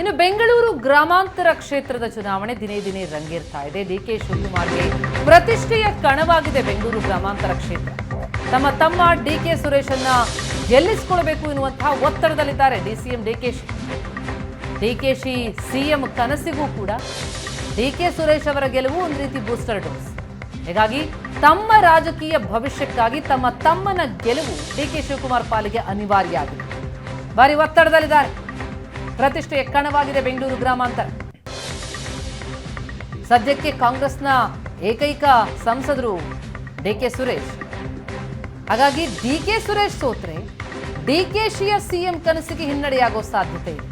ಇನ್ನು ಬೆಂಗಳೂರು ಗ್ರಾಮಾಂತರ ಕ್ಷೇತ್ರದ ಚುನಾವಣೆ ದಿನೇ ದಿನೇ ರಂಗೇರ್ತಾ ಇದೆ. ಡಿಕೆ ಶಿವಕುಮಾರ್ಗೆ ಪ್ರತಿಷ್ಠೆಯ ಕಣವಾಗಿದೆ ಬೆಂಗಳೂರು ಗ್ರಾಮಾಂತರ ಕ್ಷೇತ್ರ. ತಮ್ಮ ಡಿಕೆ ಸುರೇಶನ್ನ ಗೆಲ್ಲಿಸಿಕೊಳ್ಳಬೇಕು ಎನ್ನುವಂತಹ ಒತ್ತಡದಲ್ಲಿದ್ದಾರೆ ಡಿಸಿಎಂ ಡಿಕೆಶಿ ಸಿಎಂ ಕನಸಿಗೂ ಕೂಡ ಡಿಕೆ ಸುರೇಶ್ ಅವರ ಗೆಲುವು ಒಂದು ರೀತಿ ಬೂಸ್ಟರ್ ಡೋಸ್. ಹೀಗಾಗಿ ತಮ್ಮ ರಾಜಕೀಯ ಭವಿಷ್ಯಕ್ಕಾಗಿ ತಮ್ಮನ ಗೆಲುವು ಡಿಕೆ ಶಿವಕುಮಾರ್ ಪಾಲಿಗೆ ಅನಿವಾರ್ಯ ಆಗಿದೆ. ಭಾರಿ ಒತ್ತಡದಲ್ಲಿದ್ದಾರೆ. ಪ್ರತಿಷ್ಠೆಯ ಕಣವಾಗಿದೆ ಬೆಂಗಳೂರು ಗ್ರಾಮಾಂತರ. ಸದ್ಯಕ್ಕೆ ಕಾಂಗ್ರೆಸ್ನ ಏಕೈಕ ಸಂಸದರು ಡಿಕೆ ಸುರೇಶ್. ಹಾಗಾಗಿ ಡಿಕೆ ಸುರೇಶ್ ಸೋತ್ರೆ ಡಿಕೆಶಿಯ ಸಿಎಂ ಕನಸಿಗೆ ಹಿನ್ನಡೆಯಾಗೋ ಸಾಧ್ಯತೆ ಇದೆ.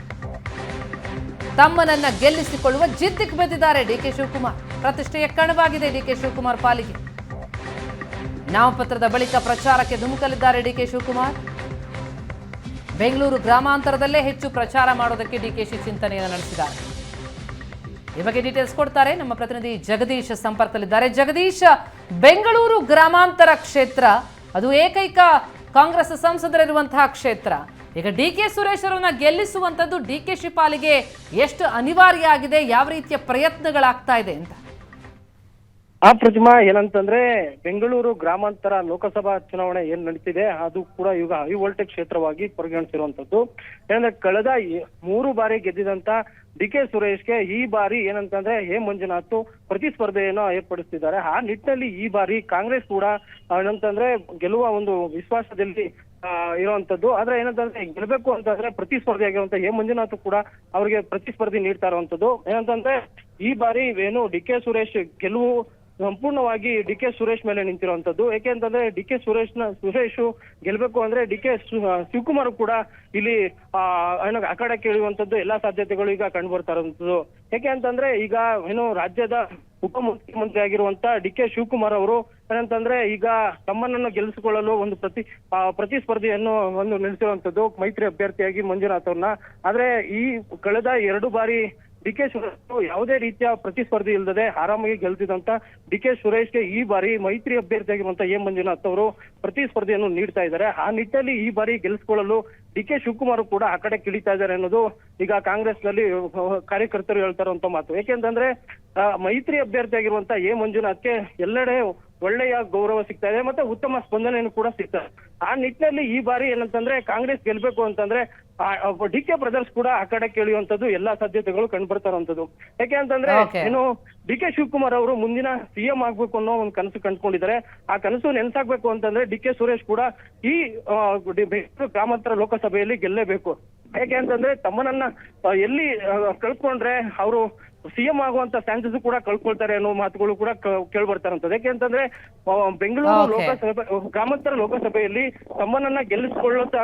ತಮ್ಮನನ್ನ ಗೆಲ್ಲಿಸಿಕೊಳ್ಳುವ ಜಿದ್ದಿಗೆ ಬೆದ್ದಿದ್ದಾರೆ ಡಿಕೆ ಶಿವಕುಮಾರ್. ಪ್ರತಿಷ್ಠೆಯ ಕಣವಾಗಿದೆ ಡಿಕೆ ಶಿವಕುಮಾರ್ ಪಾಲಿಗೆ. ನಾಮಪತ್ರದ ಬಳಿಕ ಪ್ರಚಾರಕ್ಕೆ ಧುಮುಕಲಿದ್ದಾರೆ ಡಿಕೆ ಶಿವಕುಮಾರ್. ಬೆಂಗಳೂರು ಗ್ರಾಮಾಂತರದಲ್ಲೇ ಹೆಚ್ಚು ಪ್ರಚಾರ ಮಾಡೋದಕ್ಕೆ ಡಿಕೆಶಿ ಚಿಂತನೆಯನ್ನು ನಡೆಸಿದ್ದಾರೆ. ಈ ಬಗ್ಗೆ ಡೀಟೇಲ್ಸ್ ಕೊಡ್ತಾರೆ ನಮ್ಮ ಪ್ರತಿನಿಧಿ ಜಗದೀಶ್ ಸಂಪರ್ಕದಲ್ಲಿದ್ದಾರೆ. ಜಗದೀಶ್, ಬೆಂಗಳೂರು ಗ್ರಾಮಾಂತರ ಕ್ಷೇತ್ರ ಅದು ಏಕೈಕ ಕಾಂಗ್ರೆಸ್ ಸಂಸದರಿರುವಂತಹ ಕ್ಷೇತ್ರ. ಈಗ ಡಿಕೆ ಸುರೇಶ್ ಅವರನ್ನ ಗೆಲ್ಲಿಸುವಂತದ್ದು ಡಿಕೆಶಿ ಪಾಲಿಗೆ ಎಷ್ಟು ಅನಿವಾರ್ಯ ಆಗಿದೆ, ಯಾವ ರೀತಿಯ ಪ್ರಯತ್ನಗಳಾಗ್ತಾ ಇದೆ ಅಂತ? ಪ್ರತಿಮಾ, ಏನಂತಂದ್ರೆ ಬೆಂಗಳೂರು ಗ್ರಾಮಾಂತರ ಲೋಕಸಭಾ ಚುನಾವಣೆ ಏನ್ ನಡೀತಿದೆ ಅದು ಕೂಡ ಈಗ ಹೈ ವೋಲ್ಟೇಜ್ ಕ್ಷೇತ್ರವಾಗಿ ಪರಿಗಣಿಸಿರುವಂತದ್ದು. ಏನಂದ್ರೆ ಕಳೆದ 3 ಬಾರಿ ಗೆದ್ದಿದಂತ ಡಿಕೆ ಸುರೇಶ್ಗೆ ಈ ಬಾರಿ ಏನಂತಂದ್ರೆ ಮಂಜುನಾಥ್ ಪ್ರತಿಸ್ಪರ್ಧೆಯನ್ನು ಏರ್ಪಡಿಸ್ತಿದ್ದಾರೆ. ಆ ನಿಟ್ಟಿನಲ್ಲಿ ಈ ಬಾರಿ ಕಾಂಗ್ರೆಸ್ ಕೂಡ ಏನಂತಂದ್ರೆ ಗೆಲ್ಲುವ ಒಂದು ವಿಶ್ವಾಸದಲ್ಲಿ ಇರುವಂತದ್ದು. ಆದ್ರೆ ಏನಂತಂದ್ರೆ ಗೆಲ್ಲಬೇಕು ಅಂತಂದ್ರೆ ಪ್ರತಿಸ್ಪರ್ಧೆ ಆಗಿರುವಂತ ಮಂಜುನಾಥ್ ಕೂಡ ಅವರಿಗೆ ಪ್ರತಿಸ್ಪರ್ಧಿ ನೀಡ್ತಾ ಇರುವಂತದ್ದು. ಏನಂತಂದ್ರೆ ಈ ಬಾರಿ ಡಿಕೆ ಸುರೇಶ್ ಗೆಲುವು ಸಂಪೂರ್ಣವಾಗಿ ಡಿಕೆ ಸುರೇಶ್ ಮೇಲೆ ನಿಂತಿರುವಂತದ್ದು. ಯಾಕೆಂತಂದ್ರೆ ಡಿಕೆ ಸುರೇಶ್ ಗೆಲ್ಬೇಕು ಅಂದ್ರೆ ಡಿಕೆ ಶಿವಕುಮಾರ್ ಕೂಡ ಇಲ್ಲಿ ಅಖಾಡಕ್ಕೆ ಇಳಿಯುವಂತದ್ದು ಎಲ್ಲಾ ಸಾಧ್ಯತೆಗಳು ಈಗ ಕಂಡು ಬರ್ತಾ ಇರುವಂತದ್ದು. ಯಾಕೆ ಅಂತಂದ್ರೆ ಈಗ ರಾಜ್ಯದ ಉಪಮುಖ್ಯಮಂತ್ರಿ ಆಗಿರುವಂತ ಡಿಕೆ ಶಿವಕುಮಾರ್ ಅವರು ಏನಂತಂದ್ರೆ ಈಗ ತಮ್ಮನನ್ನು ಗೆಲ್ಲಿಸಿಕೊಳ್ಳಲು ಒಂದು ಪ್ರತಿಸ್ಪರ್ಧೆಯನ್ನು ನಡೆಸಿರುವಂತದ್ದು ಮೈತ್ರಿ ಅಭ್ಯರ್ಥಿಯಾಗಿ ಮಂಜುನಾಥ್ ಅವ್ರನ್ನ. ಆದ್ರೆ ಈ ಕಳೆದ 2 ಬಾರಿ ಡಿಕೆ ಸುರೇಶ್ ಯಾವುದೇ ರೀತಿಯ ಪ್ರತಿಸ್ಪರ್ಧಿ ಇಲ್ಲದೆ ಆರಾಮಾಗಿ ಗೆಲ್ತಿದಂತ ಡಿಕೆ ಸುರೇಶ್ಗೆ ಈ ಬಾರಿ ಮೈತ್ರಿ ಅಭ್ಯರ್ಥಿಯಾಗಿರುವಂತ ಮಂಜುನಾಥ್ ಅವರು ಪ್ರತಿಸ್ಪರ್ಧೆಯನ್ನು ನೀಡ್ತಾ ಇದ್ದಾರೆ. ಆ ನಿಟ್ಟಿನಲ್ಲಿ ಈ ಬಾರಿ ಗೆಲ್ಲಿಸಿಕೊಳ್ಳಲು ಡಿಕೆ ಶಿವಕುಮಾರ್ ಕೂಡ ಆ ಕಡೆ ಕಿಳಿತಾ ಇದ್ದಾರೆ ಅನ್ನೋದು ಈಗ ಕಾಂಗ್ರೆಸ್ ನಲ್ಲಿ ಕಾರ್ಯಕರ್ತರು ಹೇಳ್ತಾ ಇರುವಂತ ಮಾತು. ಯಾಕೆಂತಂದ್ರೆ ಮೈತ್ರಿ ಅಭ್ಯರ್ಥಿಯಾಗಿರುವಂತ ಮಂಜುನಾಥ್ಗೆ ಎಲ್ಲೆಡೆ ಒಳ್ಳೆಯ ಗೌರವ ಸಿಗ್ತಾ ಇದೆ, ಮತ್ತೆ ಉತ್ತಮ ಸ್ಪಂದನೆಯನ್ನು ಕೂಡ ಸಿಗ್ತಾ ಇದೆ. ಆ ನಿಟ್ಟಿನಲ್ಲಿ ಈ ಬಾರಿ ಏನಂತಂದ್ರೆ ಕಾಂಗ್ರೆಸ್ ಗೆಲ್ಬೇಕು ಅಂತಂದ್ರೆ ಡಿಕೆ ಬ್ರದರ್ಸ್ ಕೂಡ ಆ ಕಡೆ ಕೇಳುವಂತದ್ದು ಎಲ್ಲಾ ಸಾಧ್ಯತೆಗಳು ಕಂಡು ಬರ್ತಾ ಇರುವಂತದ್ದು. ಯಾಕೆ ಅಂತಂದ್ರೆ ಡಿಕೆ ಶಿವಕುಮಾರ್ ಅವರು ಮುಂದಿನ ಸಿಎಂ ಆಗ್ಬೇಕು ಅನ್ನೋ ಒಂದು ಕನಸು ಕಂಡುಕೊಂಡಿದ್ದಾರೆ. ಆ ಕನಸು ನೆನ್ಸಾಗ್ಬೇಕು ಅಂತಂದ್ರೆ ಡಿಕೆ ಸುರೇಶ್ ಕೂಡ ಈ ಬೆಂಗಳೂರು ಗ್ರಾಮಾಂತರ ಲೋಕಸಭೆಯಲ್ಲಿ ಗೆಲ್ಲೇಬೇಕು. ಯಾಕೆ ಅಂತಂದ್ರೆ ತಮ್ಮನನ್ನ ಎಲ್ಲಿ ಕಳ್ಕೊಂಡ್ರೆ ಅವರು ಸಿಎಂ ಆಗುವಂತ ಚಾನ್ಸಸ್ ಕೂಡ ಕಳ್ಕೊಳ್ತಾರೆ ಅನ್ನೋ ಮಾತುಗಳು ಕೂಡ ಕೇಳ್ಬರ್ತಾ ಇರುವಂತದ್ದು. ಯಾಕೆ ಅಂತಂದ್ರೆ ಬೆಂಗಳೂರು ಗ್ರಾಮಾಂತರ ಲೋಕಸಭೆಯಲ್ಲಿ ತಮ್ಮನನ್ನ ಗೆಲ್ಲಿಸಿಕೊಳ್ಳುವಂತ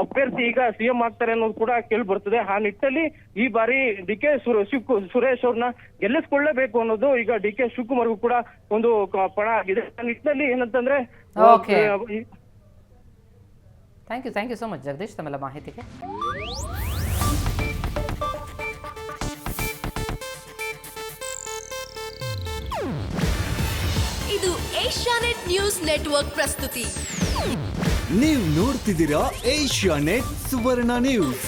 ಅಭ್ಯರ್ಥಿ ಈಗ ಸಿಎಂ ಆಗ್ತಾರೆ ಅನ್ನೋದು ಕೂಡ ಕೇಳಿ ಬರ್ತದೆ. ಆ ನಿಟ್ಟಿನಲ್ಲಿ ಈ ಬಾರಿ ಡಿಕೆ ಸುರೇಶ್ ಅವ್ರನ್ನ ಗೆಲ್ಲಿಸಿಕೊಳ್ಳಲೇಬೇಕು ಅನ್ನೋದು ಈಗ ಡಿಕೆ ಶಿವಕುಮಾರ್ಗೂ ಕೂಡ ಒಂದು ಪಣ ಆಗಿದೆ. ಆ ನಿಟ್ಟಿನಲ್ಲಿ ಏನಂತಂದ್ರೆ thank you so much Jagdish ತಮ್ಮೆಲ್ಲ ಮಾಹಿತಿಗೆ. ಇದು ಏಷ್ಯಾನೆಟ್ ನ್ಯೂಸ್ ನೆಟ್ವರ್ಕ್ ಪ್ರಸ್ತುತಿ. ನೀವು ನೋಡ್ತಿದ್ದೀರಾ ಏಷ್ಯಾನೆಟ್ ಸುವರ್ಣ ನ್ಯೂಸ್.